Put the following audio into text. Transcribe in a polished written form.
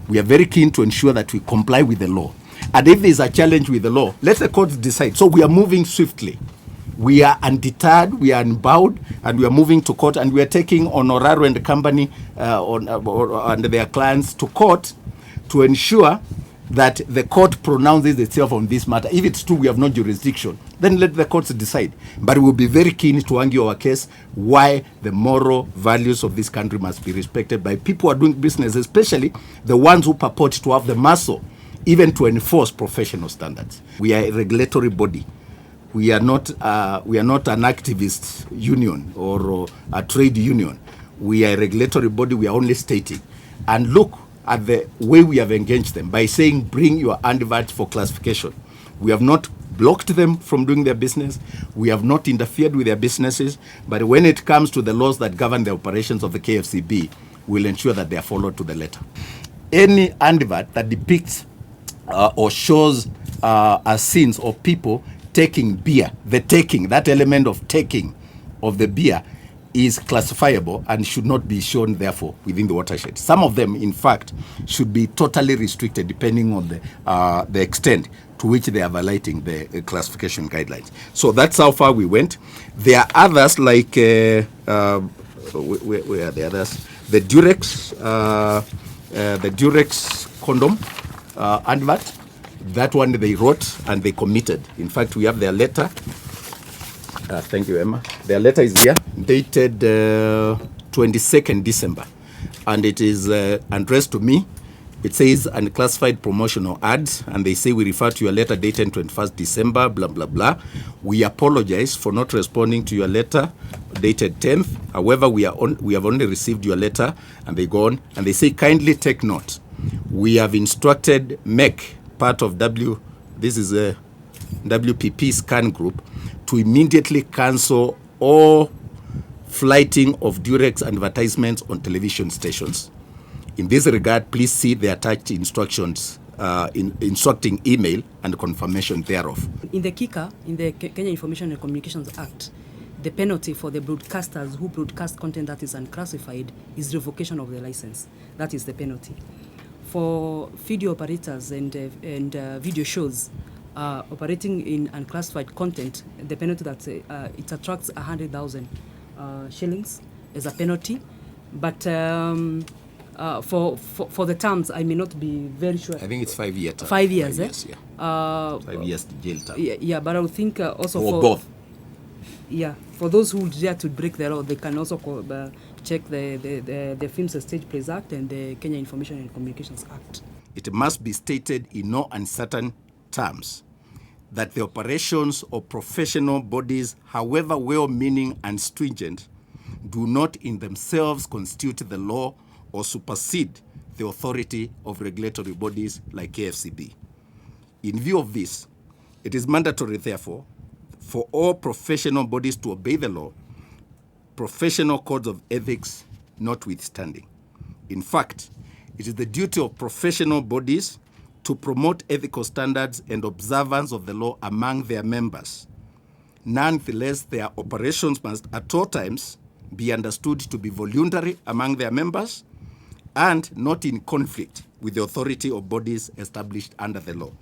We are very keen to ensure that we comply with the law. And if there is a challenge with the law, let the courts decide. So we are moving swiftly. We are undeterred, we are unbowed, and we are moving to court, and we are taking on Oraro and Company and their clients to court to ensure that the court pronounces itself on this matter. If it's true we have no jurisdiction, then let the courts decide. But we will be very keen to argue our case why the moral values of this country must be respected by people who are doing business, especially the ones who purport to have the muscle even to enforce professional standards. We are a regulatory body. We are not an activist union or a trade union. We are a regulatory body. We are only stating. And look at the way we have engaged them by saying, bring your adverts for classification. We have not blocked them from doing their business. We have not interfered with their businesses. But when it comes to the laws that govern the operations of the KFCB, we'll ensure that they are followed to the letter. Any advert that depicts or shows scenes of people taking beer, that element of taking of the beer is classifiable and should not be shown, therefore, within the watershed. Some of them, in fact, should be totally restricted depending on the extent to which they are violating the classification guidelines. So that's how far we went. There are others like, where are the others? The Durex condom advert. That one they wrote and they committed. In fact, we have their letter. Thank you, Emma. Their letter is here, dated 22nd December. And it is addressed to me. It says unclassified promotional ads. And they say we refer to your letter dated 21st December, blah, blah, blah. We apologize for not responding to your letter dated 10th. However, we have only received your letter. And they go on. And they say, kindly take note. We have instructed MEC, part of this is a WPP scan group, to immediately cancel all flighting of Durex advertisements on television stations. In this regard, please see the attached instructions in instructing email and confirmation thereof. In the KICA, in the Kenya Information and Communications Act, the penalty for the broadcasters who broadcast content that is unclassified is revocation of the license. That is the penalty. For video operators and video shows operating in unclassified content, the penalty that it attracts 100,000 shillings as a penalty. But for the terms, I may not be very sure. I think it's 5 years. 5 years, 5 years, yeah. 5 years jail term. Yeah, but I would think also for both. Yeah, for those who dare to break the law, they can also check the Films and Stage Plays Act and the Kenya Information and Communications Act. It must be stated in no uncertain terms that the operations of professional bodies, however well-meaning and stringent, do not in themselves constitute the law or supersede the authority of regulatory bodies like KFCB. In view of this, it is mandatory, therefore, for all professional bodies to obey the law, professional codes of ethics notwithstanding. In fact, it is the duty of professional bodies to promote ethical standards and observance of the law among their members. Nonetheless, their operations must at all times be understood to be voluntary among their members and not in conflict with the authority of bodies established under the law.